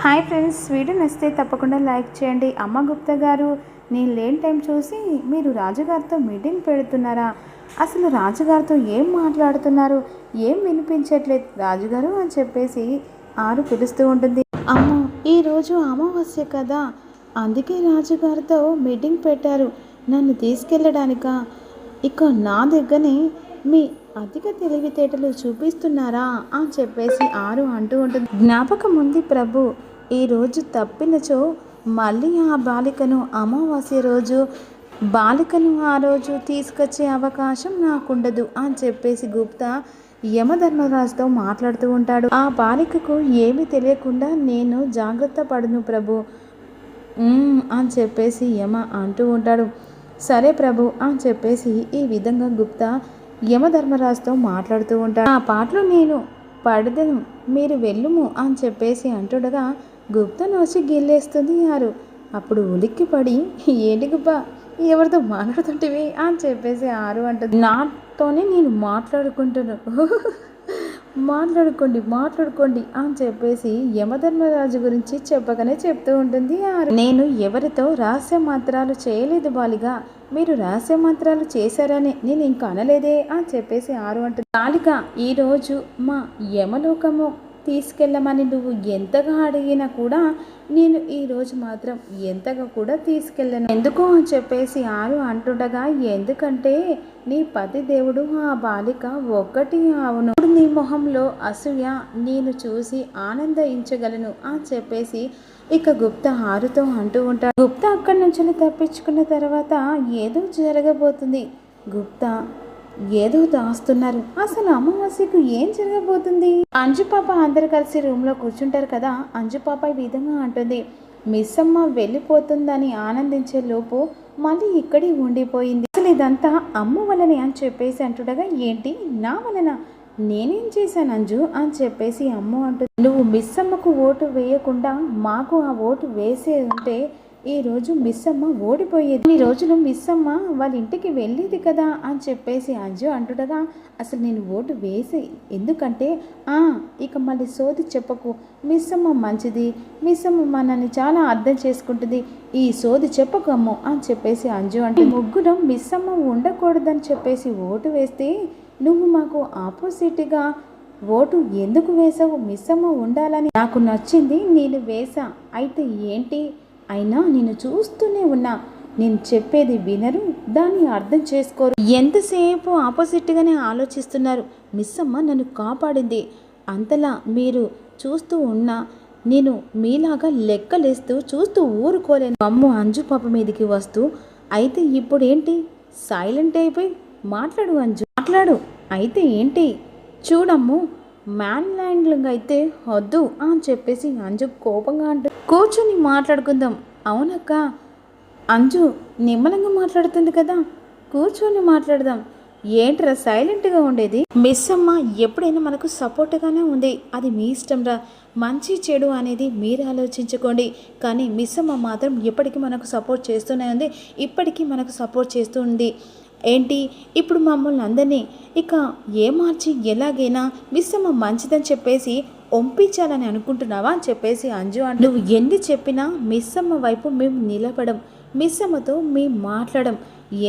Hi friends, video నచ్చితే తప్పకుండా like చేయండి. అమ్మ గుప్తా గారు, నేను లేని టైం చూసి మీరు రాజుగారితో మీటింగ్ పెడుతున్నారా? అసలు రాజుగారితో ఏం మాట్లాడుతున్నారు? ఏం వినిపించట్లేదు రాజుగారు అని చెప్పేసి ఆరు పిలుస్తూ ఉంటుంది. అమ్మ, ఈరోజు అమావాస్య కదా, అందుకే రాజుగారితో మీటింగ్ పెట్టారు. నన్ను తీసుకెళ్ళడానికా? ఇక నా దగ్గరనే మీ అధిక తెలివితేటలు చూపిస్తున్నారా అని చెప్పేసి ఆరు అంటూ ఉంటుంది. జ్ఞాపకం ఉంది ప్రభు, ఈరోజు తప్పినచో మళ్ళీ ఆ బాలికను అమావాస్య రోజు బాలికను ఆ రోజు తీసుకొచ్చే అవకాశం నాకుండదు అని చెప్పేసి గుప్తా యమధర్మరాజుతో మాట్లాడుతూ ఉంటాడు. ఆ బాలికకు ఏమీ తెలియకుండా నేను జాగ్రత్త పడును ప్రభు అని చెప్పేసి యమ అంటూ ఉంటాడు. సరే ప్రభు అని చెప్పేసి ఈ విధంగా గుప్తా యమధర్మరాజుతో మాట్లాడుతూ ఉంటాడు. ఆ పాటలో నేను పడదను, మీరు వెళ్ళుము అని చెప్పేసి అంటుండగా గుప్తను వచ్చి గిల్లేస్తుంది ఆరు. అప్పుడు ఉలిక్కిపడి, ఏంటి గుబ్బా, ఎవరితో మాట్లాడుతుంటివి అని చెప్పేసి ఆరు అంటుంది. నాతోనే నేను మాట్లాడుకుంటున్నాను, మాట్లాడుకోండి అని చెప్పేసి యమధర్మరాజు గురించి చెప్పగానే చెప్తూ ఉంటుంది ఆరు. నేను ఎవరితో రహస్య మంత్రాలు చేయలేదు బాలిగా, మీరు రహస్య మంత్రాలు చేశారని నేను ఇంకా అనలేదే అని చెప్పేసి ఆరు అంటుంది. బాలిక, ఈరోజు మా యమలోకము తీసుకెళ్ళమని నువ్వు ఎంతగా అడిగినా కూడా నేను ఈరోజు మాత్రం ఎంతగా కూడా తీసుకెళ్ళను. ఎందుకు అని చెప్పేసి ఆరు అంటుండగా, ఎందుకంటే నీ పతి దేవుడు ఆ బాలిక ఒక్కటి అవును, నీ మొహంలో అసూయ నేను చూసి ఆనందించగలను అని చెప్పేసి ఇక గుప్తా ఆరుతో అంటూ ఉంటాడు. గుప్తా అక్కడి నుంచి తప్పించుకున్న తర్వాత ఏదో జరగబోతుంది, గుప్తా ఏదో దాస్తున్నారు. అసలు అమావాస్యకు ఏం జరగబోతుంది? అంజు పాప అందరు కలిసి రూమ్లో కూర్చుంటారు కదా, అంజు పాప ఈ విధంగా అంటుంది. మిస్ అమ్మ వెళ్ళిపోతుందని ఆనందించే లోపు మళ్ళీ ఇక్కడే ఉండిపోయింది. అసలు ఇదంతా అమ్మ వలనే అని చెప్పేసి అంటుండగా, ఏంటి నా వలన? నేనేం చేశాను అంజు అని చెప్పేసి అమ్మ అంటుంది. నువ్వు మిస్ అమ్మకు ఓటు వేయకుండా మాకు ఆ ఓటు వేసే ఉంటే ఈరోజు మిస్ అమ్మ ఓడిపోయేది. ఈ రోజులు మిస్ అమ్మ వాళ్ళ ఇంటికి వెళ్ళేది కదా అని చెప్పేసి అంజు అంటుండగా, అసలు నేను ఓటు వేసి ఎందుకంటే ఇక మళ్ళీ సోది చెప్పకు, మిస్ అమ్మ మంచిది, మిస్ అమ్మ మనల్ని చాలా అర్థం చేసుకుంటుంది, ఈ సోది చెప్పకు అమ్మ అని చెప్పేసి అంజు అంటే, ముగ్గురం మిస్ అమ్మ ఉండకూడదని చెప్పేసి ఓటు వేస్తే నువ్వు మాకు ఆపోజిట్గా ఓటు ఎందుకు వేసావు? మిస్ అమ్మ ఉండాలని నాకు నచ్చింది, నేను వేసా. అయితే ఏంటి? అయినా నేను చూస్తూనే ఉన్నా, నేను చెప్పేది వినరు, దాన్ని అర్థం చేసుకోరు, ఎంతసేపు ఆపోజిట్గానే ఆలోచిస్తున్నారు. మిస్ అమ్మ నన్ను కాపాడింది, అంతలా మీరు చూస్తూ ఉన్నా నేను మీలాగా లెక్కలేస్తూ చూస్తూ ఊరుకోలేను. అమ్మ అంజు పాప మీదకి వస్తూ, అయితే ఇప్పుడు ఏంటి? సైలెంట్ అయిపోయి మాట్లాడు అంజు, మాట్లాడు. అయితే ఏంటి? చూడమ్ము, మ్యాన్ ల్యాండ్లింగ్ అయితే వద్దు అని చెప్పేసి అంజు కోపంగా అంటుంది. కూర్చొని మాట్లాడుకుందాం. అవునక్క, అంజు నిమ్మలంగా మాట్లాడుతుంది కదా, కూర్చొని మాట్లాడదాం. ఏంట్రా సైలెంట్గా ఉండేది? మిస్ అమ్మ ఎప్పుడైనా మనకు సపోర్ట్గానే ఉంది, అది మీ ఇష్టం రా, మంచి చెడు అనేది మీరు ఆలోచించుకోండి. కానీ మిస్ అమ్మ మాత్రం ఎప్పటికీ మనకు సపోర్ట్ చేస్తూనే ఉంది, ఇప్పటికీ మనకు సపోర్ట్ చేస్తూ ఉంది. ఏంటి ఇప్పుడు మమ్మల్ని అందరినీ ఇక ఏమార్చి ఎలాగైనా మిస్ అమ్మ మంచిదని చెప్పేసి ఒంపించాలని అనుకుంటున్నావా అని చెప్పేసి అంజు అంటే, నువ్వు ఎన్ని చెప్పినా మిస్ అమ్మ వైపు మేము నిలబడం, మిస్ అమ్మతో మేము మాట్లాడడం,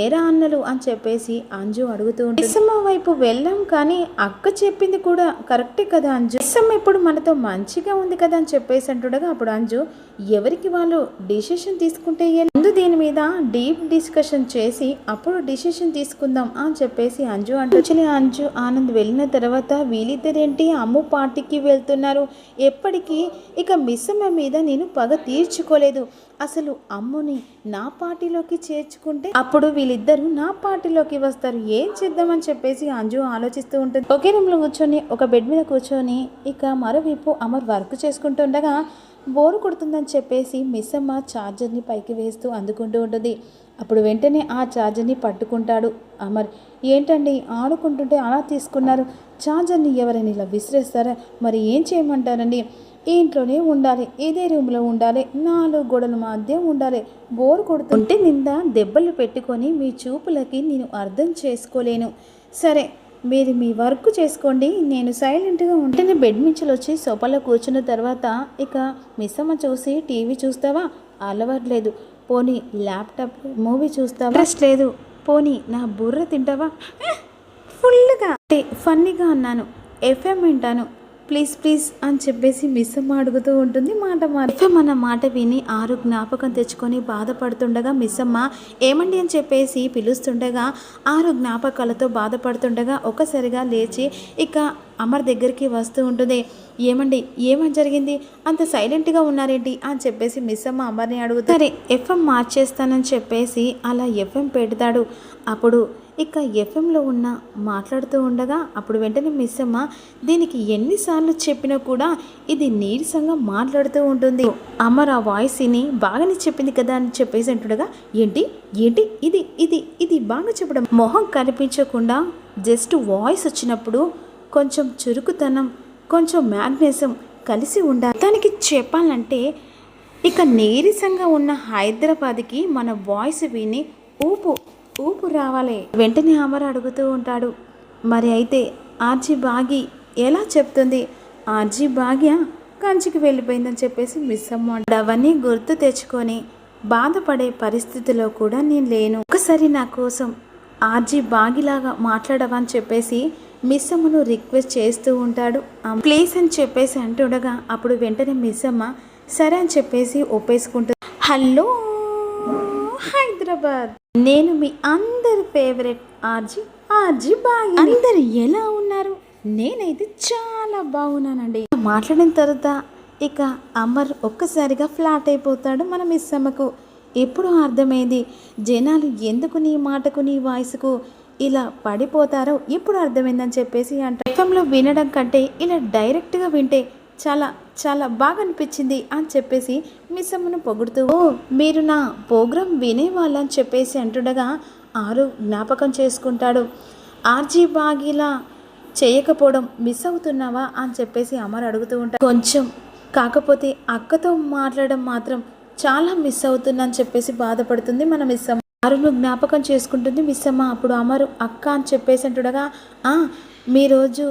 ఏరా అన్నలు అని చెప్పేసి అంజు అడుగుతూ ఉంటుంది. మిస్ అమ్మ వైపు వెళ్ళాం, కానీ అక్క చెప్పింది కూడా కరెక్టే కదా అంజు, మిస్ అమ్మ ఇప్పుడు మనతో మంచిగా ఉంది కదా అని చెప్పేసి అంటుండగా, అప్పుడు అంజు ఎవరికి వాళ్ళు డిసిషన్ తీసుకుంటే ముందు దీని మీద డీప్ డిస్కషన్ చేసి అప్పుడు డిసిషన్ తీసుకుందాం అని చెప్పేసి అంజు అంటూ, అంజు ఆనంద్ వెళ్ళిన తర్వాత వీళ్ళిద్దరేంటి అమ్ము పార్టీకి వెళ్తున్నారు. ఎప్పటికీ ఇక మిస్ అమ్మ మీద నేను పగ తీర్చుకోలేదు, అసలు అమ్ముని నా పార్టీలోకి చేర్చుకుంటే అప్పుడు వీళ్ళిద్దరూ నా పార్టీలోకి వస్తారు, ఏం చేద్దామని చెప్పేసి అంజు ఆలోచిస్తూ ఉంటుంది. ఒకే రూమ్లో కూర్చొని ఒక బెడ్ మీద కూర్చొని ఇక మరోవైపు అమర్ వర్క్ చేసుకుంటుండగా బోరు కొడుతుందని చెప్పేసి మిస్ అమ్మ ఛార్జర్ని పైకి వేస్తూ అందుకుంటూ ఉంటుంది. అప్పుడు వెంటనే ఆ ఛార్జర్ని పట్టుకుంటాడు అమర్. ఏంటండి ఆడుకుంటుంటే అలా తీసుకున్నారు, ఛార్జర్ని ఎవరైనా ఇలా విసిరేస్తారా? మరి ఏం చేయమంటారండి? ఈ ఇంట్లోనే ఉండాలి, ఇదే రూమ్లో ఉండాలి, 4 గోడల మధ్య ఉండాలి, బోరు కొడుతుంటే నింద దెబ్బలు పెట్టుకొని మీ చూపులకి నేను అర్థం చేసుకోలేను. సరే మీరు మీ వర్క్ చేసుకోండి, నేను సైలెంట్గా ఉంటేనే బెడ్ మించులు వచ్చి సోఫాలో కూర్చున్న తర్వాత ఇక మిస్ అమ్మ చూసి టీవీ చూస్తావా, అలవాట్లేదు, పోనీ ల్యాప్టాప్ మూవీ చూస్తావా, ఇంట్రెస్ట్ లేదు, పోనీ నా బుర్ర తింటావా, ఫుల్గా అంటే ఫన్నీగా అన్నాను, ఎఫ్ఎం వింటాను, ప్లీజ్ ప్లీజ్ అని చెప్పేసి మిస్ అమ్మ అడుగుతూ ఉంటుంది. ఎఫ్ఎం అన్న మాట విని ఆరు జ్ఞాపకం తెచ్చుకొని బాధపడుతుండగా మిస్ అమ్మ ఏమండి అని చెప్పేసి పిలుస్తుండగా ఆరు జ్ఞాపకాలతో బాధపడుతుండగా ఒక్కసారిగా లేచి ఇక అమర్ దగ్గరికి వస్తూ ఉంటుంది. ఏమండి ఏమని జరిగింది, అంత సైలెంట్గా ఉన్నారేంటి అని చెప్పేసి మిస్ అమ్మ అమర్ని అడుగుతారు. సరే ఎఫ్ఎం మార్చేస్తానని చెప్పేసి అలా ఎఫ్ఎం పెడతాడు. అప్పుడు ఇక ఎఫ్ఎంలో ఉన్న మాట్లాడుతూ ఉండగా అప్పుడు వెంటనే మిస్ అమ్మ దీనికి ఎన్నిసార్లు చెప్పినా కూడా ఇది నీరసంగా మాట్లాడుతూ ఉంటుంది. అమర్ ఆ వాయిస్ని బాగానే చెప్పింది కదా అని చెప్పేసి అంటుండగా ఏంటి ఏంటి ఇది ఇది ఇది బాగా చెప్పడం, మొహం కనిపించకుండా జస్ట్ వాయిస్ వచ్చినప్పుడు కొంచెం చురుకుతనం, కొంచెం మ్యాగ్నెసియం కలిసి ఉండాలి. దానికి చెప్పాలంటే ఇక నీరసంగా ఉన్న హైదరాబాద్కి మన వాయిస్ విని ఊపు రావాలి. వెంటనే అమర్ అడుగుతూ ఉంటాడు, మరి అయితే ఆర్జీ బాగి ఎలా చెప్తుంది, ఆర్జీ భాగ్య కంచికి వెళ్ళిపోయిందని చెప్పేసి మిస్ అమ్మ అవన్నీ గుర్తు తెచ్చుకొని బాధపడే పరిస్థితిలో కూడా నేను లేను, ఒకసారి నా కోసం ఆర్జీ బాగిలాగా మాట్లాడవని చెప్పేసి మిస్ అమ్మను రిక్వెస్ట్ చేస్తూ ఉంటాడు. ప్లీజ్ అని చెప్పేసి అంటుండగా అప్పుడు వెంటనే మిస్ అమ్మ సరే అని చెప్పేసి ఒప్పేసుకుంటుంది. హలో హైదరాబాద్, నేను మీ అందరి ఫేవరెట్ ఆర్జీ బాగి, అందరు ఎలా ఉన్నారు, నేనైతే చాలా బాగున్నానండి. మాట్లాడిన తర్వాత ఇక అమర్ ఒక్కసారిగా ఫ్లాట్ అయిపోతాడు. మన మిస్ అమ్మకు ఎప్పుడు అర్థమైంది జనాలు ఎందుకు నీ మాటకు నీ వాయిస్కు ఇలా పడిపోతారో ఇప్పుడు అర్థమైందని చెప్పేసి అంటే ఎఫ్ఎంలో వినడం కంటే ఇలా డైరెక్ట్గా వింటే చాలా చాలా బాగా అనిపించింది అని చెప్పేసి మిస్ అమ్మను పొగుడుతూ, ఓ మీరు నా ప్రోగ్రాం వినేవాళ్ళని చెప్పేసి అంటుండగా ఆరు జ్ఞాపకం చేసుకుంటాడు. ఆర్జీ బాగిలా చేయకపోవడం మిస్ అవుతున్నావా అని చెప్పేసి అమర్ అడుగుతూ ఉంటాడు. కొంచెం, కాకపోతే అక్కతో మాట్లాడడం మాత్రం చాలా మిస్ అవుతుందని చెప్పేసి బాధపడుతుంది మన మిస్ అమ్మ. ఆరును జ్ఞాపకం చేసుకుంటుంది మిస్ అమ్మ. అప్పుడు అమరు అక్క అని చెప్పేసి అంటుండగా మీ రోజు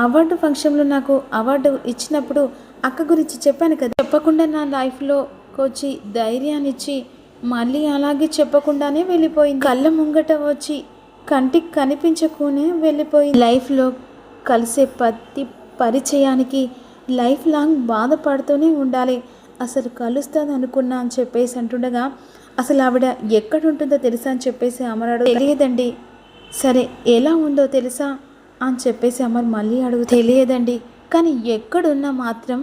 అవార్డు ఫంక్షన్లో నాకు అవార్డు ఇచ్చినప్పుడు అక్క గురించి చెప్పాను కదా, చెప్పకుండా నా లైఫ్లోకి వచ్చి ధైర్యాన్ని ఇచ్చి మళ్ళీ అలాగే చెప్పకుండానే వెళ్ళిపోయింది, కళ్ళ ముంగట వచ్చి కంటికి కనిపించకునే వెళ్ళిపోయింది. లైఫ్లో కలిసే ప్రతి పరిచయానికి లైఫ్ లాంగ్ బాధపడుతూనే ఉండాలి, అసలు కలుస్తుంది అనుకున్నా అని చెప్పేసి అంటుండగా అసలు ఆవిడ ఎక్కడుంటుందో తెలుసా అని చెప్పేసి అమరాడు. తెలియదండి. సరే ఎలా ఉందో తెలుసా అని చెప్పేసి అమర్ మళ్ళీ అడుగు. తెలియదండి, కానీ ఎక్కడున్నా మాత్రం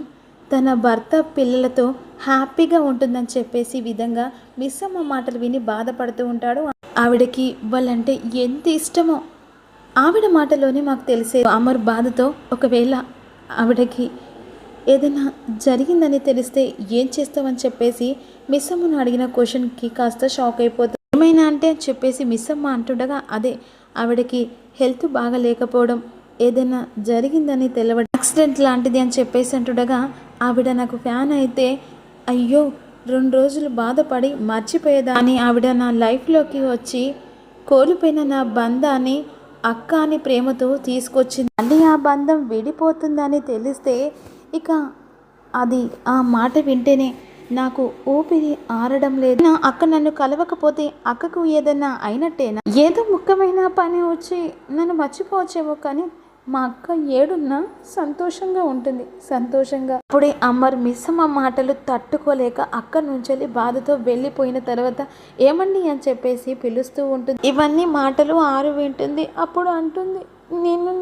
తన భర్త పిల్లలతో హ్యాపీగా ఉంటుందని చెప్పేసి విధంగా మిస్ అమ్మ మాటలు విని బాధపడుతూ ఉంటాడు. ఆవిడకి వాళ్ళంటే ఎంత ఇష్టమో ఆవిడ మాటలోనే మాకు తెలిసే. అమర్ బాధతో ఒకవేళ ఆవిడకి ఏదైనా జరిగిందని తెలిస్తే ఏం చేస్తామని చెప్పేసి మిస్ అమ్మను అడిగిన క్వశ్చన్కి కాస్త షాక్ అయిపోతుంది. ఏమైనా అంటే అని చెప్పేసి మిస్ అమ్మ అంటుండగా అదే ఆవిడకి హెల్త్ బాగా లేకపోవడం, ఏదైనా జరిగిందని తెలవడం, యాక్సిడెంట్ లాంటిది అని చెప్పేసి అంటుండగా ఆవిడ నాకు ఫ్యాన్ అయితే అయ్యో 2 రోజులు బాధపడి మర్చిపోయేదా అని ఆవిడ నా లైఫ్లోకి వచ్చి కోల్పోయిన నా బంధాన్ని అక్క అని ప్రేమతో తీసుకొచ్చింది. మళ్ళీ ఆ బంధం విడిపోతుందని తెలిస్తే ఇక అది ఆ మాట వింటేనే నాకు ఊపిరి ఆరడం లేదు. నా అక్క నన్ను కలవకపోతే అక్కకు ఏదైనా అయినట్టేనా, ఏదో ముఖ్యమైన పని వచ్చి నన్ను మర్చిపోవచ్చేమో, కానీ మా అక్క ఏడున్నా సంతోషంగా ఉంటుంది, సంతోషంగా. అప్పుడే అమ్మర్ మిస్ అమ్మ మాటలు తట్టుకోలేక అక్క నుంచి బాధతో వెళ్ళిపోయిన తర్వాత ఏమండి అని చెప్పేసి పిలుస్తూ ఉంటుంది. ఇవన్నీ మాటలు ఆరు వింటుంది. అప్పుడు అంటుంది,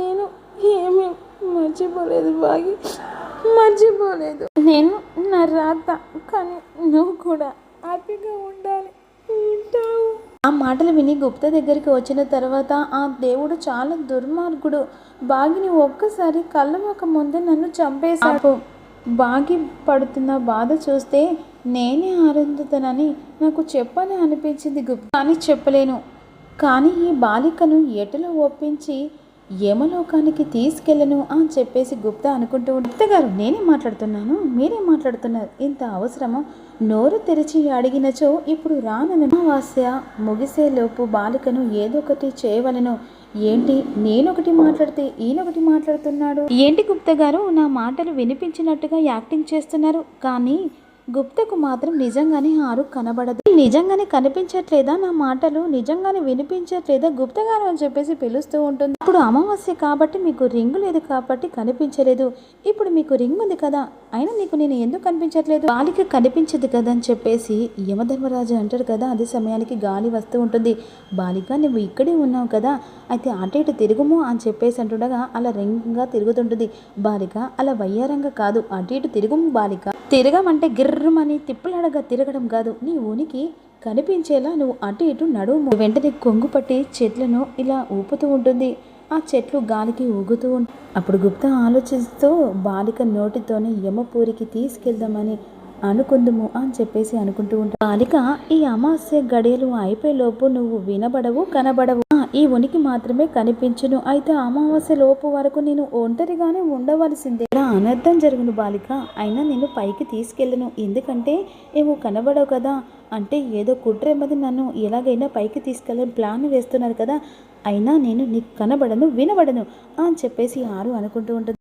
నేను ఏమీ మర్చిపోలేదు బాగి, మర్చిపోలేదు, నేను నా రాత, కానీ నువ్వు కూడా హ్యాపీగా ఉండాలి, ఉంటావు. ఆ మాటలు విని గుప్త దగ్గరికి వచ్చిన తర్వాత ఆ దేవుడు చాలా దుర్మార్గుడు, బాగిని ఒక్కసారి కళ్ళమొక ముందే నన్ను చంపేశాడు. బాగి పడుతున్న బాధ చూస్తే నేనే ఆనందుతానని నాకు చెప్పని అనిపించింది గుప్త, కానీ చెప్పలేను. కానీ ఈ బాలికను ఎటులో ఒప్పించి యమలోకానికి తీసుకెళ్ళను అని చెప్పేసి గుప్తా అనుకుంటూ, గుప్తా గారు నేనే మాట్లాడుతున్నాను, మీరే మాట్లాడుతున్నారు, ఇంత అవసరమా, నోరు తెరిచి అడిగినచో ఇప్పుడు రానను. అమావాస్య ముగిసేలోపు బాలికను ఏదో ఒకటి చేయవలను, ఏంటి నేనొకటి మాట్లాడితే ఈయనొకటి మాట్లాడుతున్నాడు? ఏంటి గుప్తా గారు నా మాటలు వినిపించినట్టుగా యాక్టింగ్ చేస్తున్నారు? కానీ గుప్తకు మాత్రం నిజంగానే ఆరు కనబడదు. నిజంగానే కనిపించట్లేదా నా మాటలు? నిజంగానే వినిపించట్లేదా గుప్తా గారు అని చెప్పేసి పిలుస్తూ ఉంటుంది. అప్పుడు అమావాస్య కాబట్టి మీకు రింగు లేదు కాబట్టి కనిపించలేదు. ఇప్పుడు మీకు రింగ్ ఉంది కదా, అయినా నీకు నేను ఎందుకు కనిపించట్లేదు? బాలిక కనిపించదు కదా అని చెప్పేసి యమధర్మరాజు అంటారు కదా. అదే సమయానికి గాలి వస్తూ ఉంటుంది. బాలిక నువ్వు ఇక్కడే ఉన్నావు కదా, అయితే అటు ఇటు తిరుగుము అని చెప్పేసి అంటుండగా అలా రింగ్గా తిరుగుతుంటుంది. బాలిక అలా వయ్యారంగా కాదు, అటు ఇటు తిరుగుము బాలిక. తిరగమంటే గిర్రమని తిప్పులాడగా తిరగడం కాదు, నీ ఉనికి కనిపించేలా నువ్వు అటు ఇటు నడుము. వెంటనే కొంగు పట్టి చెట్లను ఇలా ఊపుతూ ఉంటుంది. ఆ చెట్లు గాలికి ఊగుతూ ఉంటాయి. అప్పుడు గుప్తా ఆలోచిస్తూ బాలిక నోటితోనే యమపూరికి తీసుకెళ్దామని అనుకుందుము అని చెప్పేసి అనుకుంటూ ఉంటా. బాలిక ఈ అమావాస్య గడియలు అయిపోయేలోపు నువ్వు వినబడవు కనబడవు, ఈ ఉనికి మాత్రమే కనిపించును. అయితే అమావాస్య లోపు వరకు నేను ఒంటరిగానే ఉండవలసిందే. ఇలా అనర్థం జరుగును బాలిక, అయినా నేను పైకి తీసుకెళ్ళను. ఎందుకంటే నువ్వు కనబడవు కదా, అంటే ఏదో కుట్రెమ్మది నన్ను ఎలాగైనా పైకి తీసుకెళ్ళని ప్లాన్ వేస్తున్నారు కదా, అయినా నేను నీకు కనబడను వినబడను అని చెప్పేసి ఆరు అనుకుంటూ ఉంటుంది.